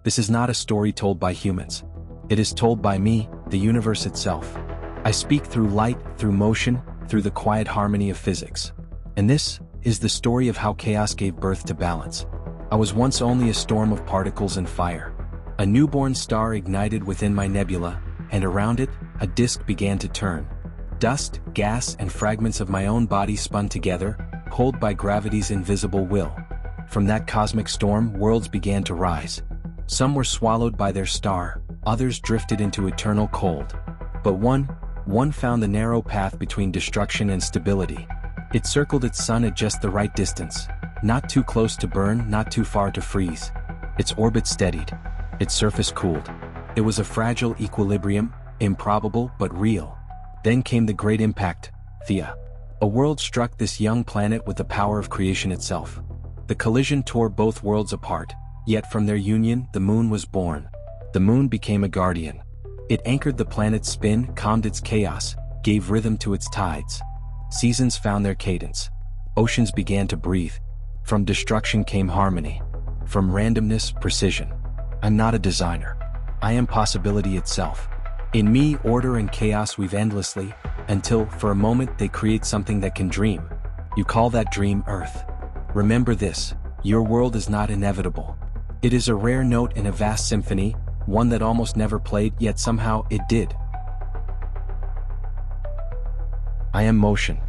This is not a story told by humans. It is told by me, the universe itself. I speak through light, through motion, through the quiet harmony of physics. And this is the story of how chaos gave birth to balance. I was once only a storm of particles and fire. A newborn star ignited within my nebula, and around it, a disk began to turn. Dust, gas, and fragments of my own body spun together, pulled by gravity's invisible will. From that cosmic storm, worlds began to rise. Some were swallowed by their star, others drifted into eternal cold. But one found the narrow path between destruction and stability. It circled its sun at just the right distance, not too close to burn, not too far to freeze. Its orbit steadied. Its surface cooled. It was a fragile equilibrium, improbable but real. Then came the great impact, Theia. A world struck this young planet with the power of creation itself. The collision tore both worlds apart, yet from their union the moon was born. The moon became a guardian. It anchored the planet's spin, calmed its chaos, gave rhythm to its tides. Seasons found their cadence. Oceans began to breathe. From destruction came harmony. From randomness, precision. I'm not a designer. I am possibility itself. In me, order and chaos weave endlessly, until, for a moment, they create something that can dream. You call that dream Earth. Remember this, your world is not inevitable. It is a rare note in a vast symphony, one that almost never played, yet somehow it did. I am motion.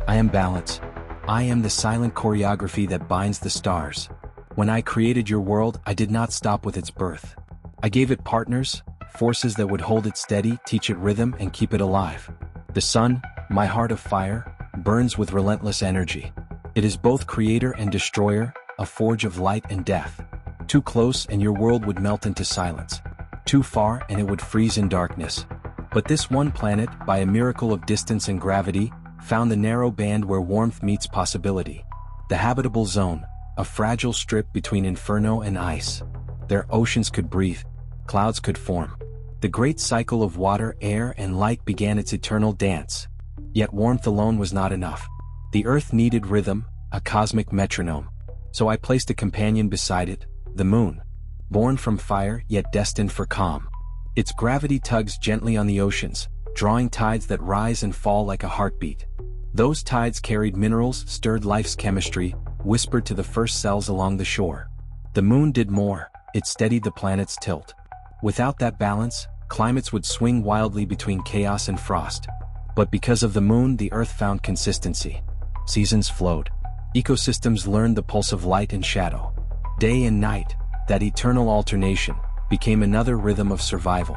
I am balance. I am the silent choreography that binds the stars. When I created your world, I did not stop with its birth. I gave it partners, forces that would hold it steady, teach it rhythm, and keep it alive. The sun, my heart of fire, burns with relentless energy. It is both creator and destroyer, a forge of light and death. Too close and your world would melt into silence. Too far and it would freeze in darkness. But this one planet, by a miracle of distance and gravity, found the narrow band where warmth meets possibility. The habitable zone, a fragile strip between inferno and ice. Their oceans could breathe, clouds could form. The great cycle of water, air, and light began its eternal dance. Yet warmth alone was not enough. The earth needed rhythm, a cosmic metronome. So I placed a companion beside it, the moon. Born from fire, yet destined for calm. Its gravity tugs gently on the oceans, drawing tides that rise and fall like a heartbeat. Those tides carried minerals, stirred life's chemistry, whispered to the first cells along the shore. The moon did more, it steadied the planet's tilt. Without that balance, climates would swing wildly between chaos and frost. But because of the moon, the earth found consistency. Seasons flowed. Ecosystems learned the pulse of light and shadow. Day and night, that eternal alternation, became another rhythm of survival.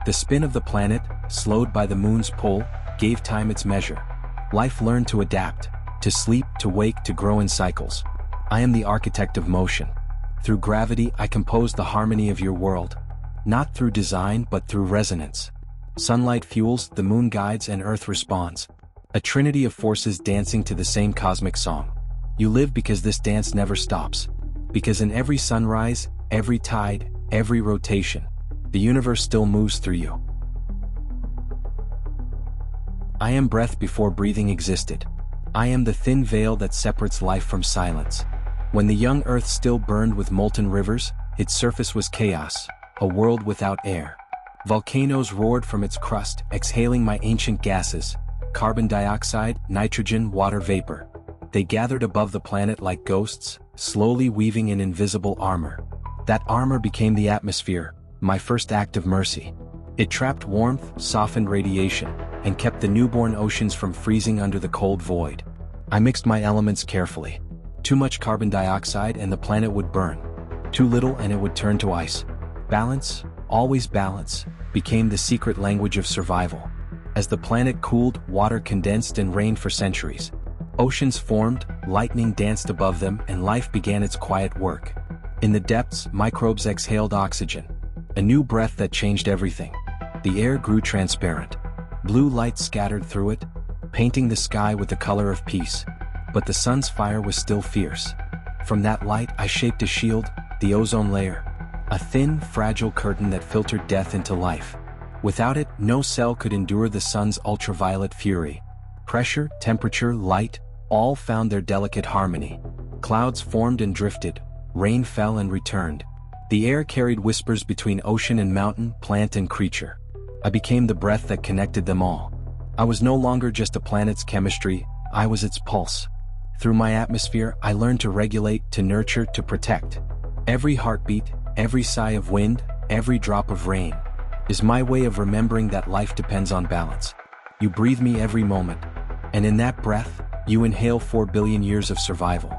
The spin of the planet, slowed by the moon's pull, gave time its measure. Life learned to adapt, to sleep, to wake, to grow in cycles. I am the architect of motion. Through gravity, I compose the harmony of your world. Not through design, but through resonance. Sunlight fuels, the moon guides, and earth responds. A trinity of forces dancing to the same cosmic song. You live because this dance never stops. Because in every sunrise, every tide, every rotation, the universe still moves through you. I am breath before breathing existed. I am the thin veil that separates life from silence. When the young earth still burned with molten rivers, its surface was chaos, a world without air. Volcanoes roared from its crust, exhaling my ancient gases, carbon dioxide, nitrogen, water vapor. They gathered above the planet like ghosts, slowly weaving in invisible armor. That armor became the atmosphere, my first act of mercy. It trapped warmth, softened radiation, and kept the newborn oceans from freezing under the cold void. I mixed my elements carefully. Too much carbon dioxide and the planet would burn. Too little and it would turn to ice. Balance, always balance, became the secret language of survival. As the planet cooled, water condensed and rained for centuries. Oceans formed, lightning danced above them, and life began its quiet work. In the depths, microbes exhaled oxygen. A new breath that changed everything. The air grew transparent. Blue light scattered through it, painting the sky with the color of peace. But the sun's fire was still fierce. From that light, I shaped a shield, the ozone layer. A thin, fragile curtain that filtered death into life. Without it, no cell could endure the sun's ultraviolet fury. Pressure, temperature, light, all found their delicate harmony. Clouds formed and drifted, rain fell and returned. The air carried whispers between ocean and mountain, plant and creature. I became the breath that connected them all. I was no longer just a planet's chemistry, I was its pulse. Through my atmosphere, I learned to regulate, to nurture, to protect. Every heartbeat, every sigh of wind, every drop of rain is my way of remembering that life depends on balance. You breathe me every moment, and in that breath, you inhale 4 billion years of survival.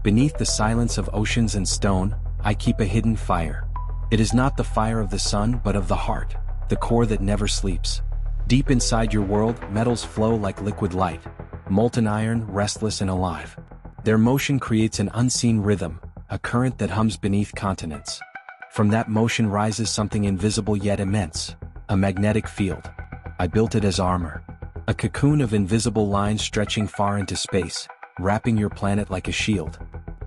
Beneath the silence of oceans and stone, I keep a hidden fire. It is not the fire of the sun but of the heart, the core that never sleeps. Deep inside your world, metals flow like liquid light, molten iron, restless and alive. Their motion creates an unseen rhythm, a current that hums beneath continents. From that motion rises something invisible yet immense, a magnetic field. I built it as armor, a cocoon of invisible lines stretching far into space, wrapping your planet like a shield.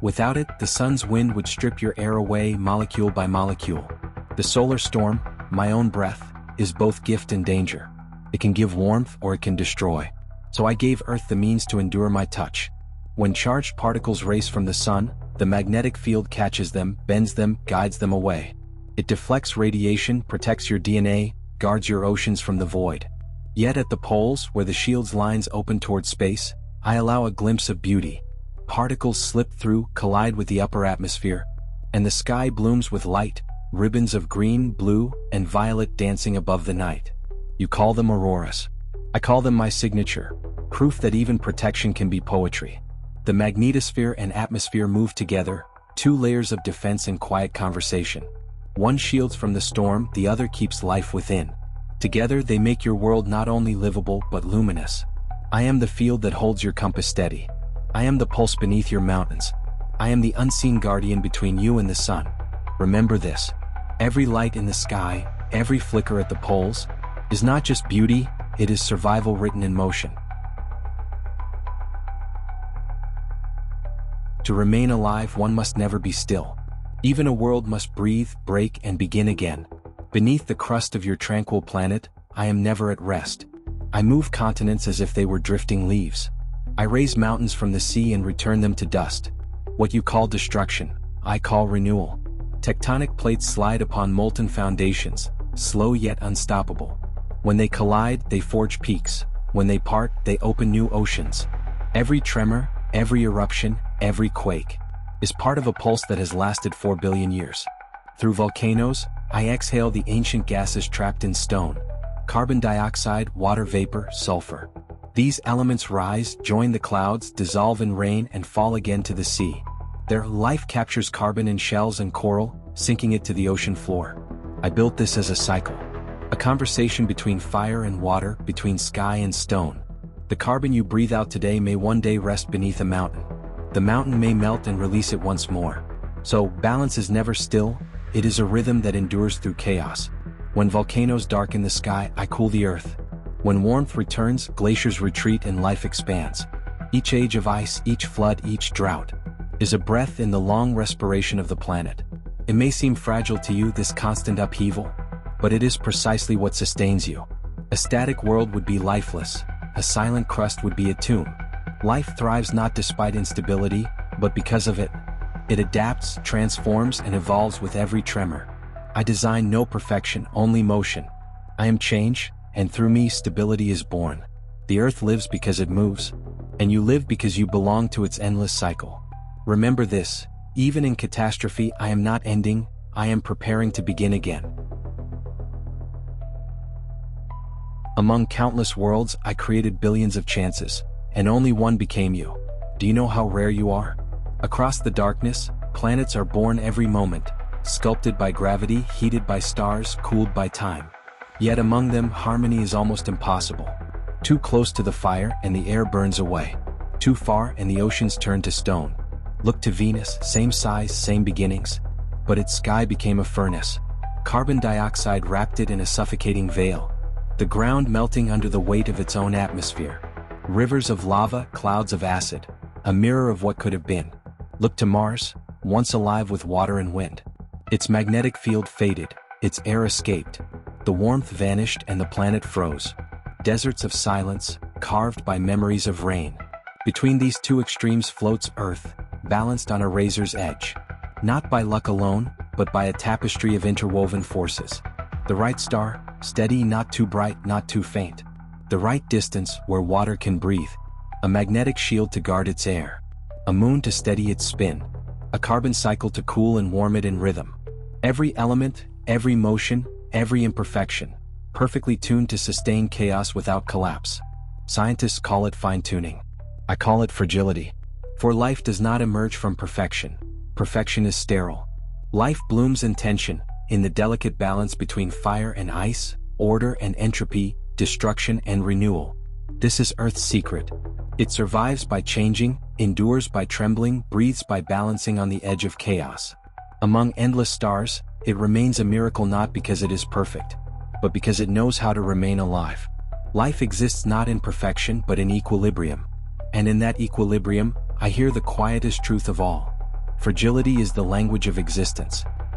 Without it, the sun's wind would strip your air away molecule by molecule. The solar storm, my own breath, is both gift and danger. It can give warmth or it can destroy. So I gave Earth the means to endure my touch. When charged particles race from the sun, the magnetic field catches them, bends them, guides them away. It deflects radiation, protects your DNA, guards your oceans from the void. Yet at the poles, where the shield's lines open toward space, I allow a glimpse of beauty. Particles slip through, collide with the upper atmosphere, and the sky blooms with light, ribbons of green, blue, and violet dancing above the night. You call them auroras. I call them my signature, proof that even protection can be poetry. The magnetosphere and atmosphere move together, 2 layers of defense and quiet conversation. One shields from the storm, the other keeps life within. Together they make your world not only livable but luminous. I am the field that holds your compass steady. I am the pulse beneath your mountains. I am the unseen guardian between you and the sun. Remember this. Every light in the sky, every flicker at the poles, is not just beauty, it is survival written in motion. To remain alive, one must never be still. Even a world must breathe, break, and begin again. Beneath the crust of your tranquil planet, I am never at rest. I move continents as if they were drifting leaves. I raise mountains from the sea and return them to dust. What you call destruction, I call renewal. Tectonic plates slide upon molten foundations, slow yet unstoppable. When they collide, they forge peaks. When they part, they open new oceans. Every tremor, every eruption, every quake is part of a pulse that has lasted 4 billion years. Through volcanoes, I exhale the ancient gases trapped in stone. Carbon dioxide, water vapor, sulfur. These elements rise, join the clouds, dissolve in rain, and fall again to the sea. Their life captures carbon in shells and coral, sinking it to the ocean floor. I built this as a cycle. A conversation between fire and water, between sky and stone. The carbon you breathe out today may one day rest beneath a mountain. The mountain may melt and release it once more. So, balance is never still, it is a rhythm that endures through chaos. When volcanoes darken the sky, I cool the earth. When warmth returns, glaciers retreat and life expands. Each age of ice, each flood, each drought is a breath in the long respiration of the planet. It may seem fragile to you, this constant upheaval, but it is precisely what sustains you. A static world would be lifeless. A silent crust would be a tomb. Life thrives not despite instability, but because of it. It adapts, transforms, and evolves with every tremor. I design no perfection, only motion. I am change, and through me stability is born. The earth lives because it moves, and you live because you belong to its endless cycle. Remember this, even in catastrophe, I am not ending, I am preparing to begin again. Among countless worlds, I created billions of chances, and only one became you. Do you know how rare you are? Across the darkness, planets are born every moment, sculpted by gravity, heated by stars, cooled by time. Yet among them, harmony is almost impossible. Too close to the fire, and the air burns away. Too far, and the oceans turn to stone. Look to Venus, same size, same beginnings, but its sky became a furnace. Carbon dioxide wrapped it in a suffocating veil. The ground melting under the weight of its own atmosphere. Rivers of lava, clouds of acid, a mirror of what could have been. Look to Mars, once alive with water and wind. Its magnetic field faded, its air escaped. The warmth vanished and the planet froze. Deserts of silence, carved by memories of rain. Between these two extremes floats Earth, balanced on a razor's edge. Not by luck alone, but by a tapestry of interwoven forces. The right star, steady, not too bright, not too faint. The right distance, where water can breathe. A magnetic shield to guard its air. A moon to steady its spin. A carbon cycle to cool and warm it in rhythm. Every element, every motion, every imperfection, perfectly tuned to sustain chaos without collapse. Scientists call it fine-tuning. I call it fragility. For life does not emerge from perfection. Perfection is sterile. Life blooms in tension, in the delicate balance between fire and ice, order and entropy, destruction and renewal. This is Earth's secret. It survives by changing, endures by trembling, breathes by balancing on the edge of chaos. Among endless stars, it remains a miracle not because it is perfect, but because it knows how to remain alive. Life exists not in perfection but in equilibrium. And in that equilibrium, I hear the quietest truth of all. Fragility is the language of existence.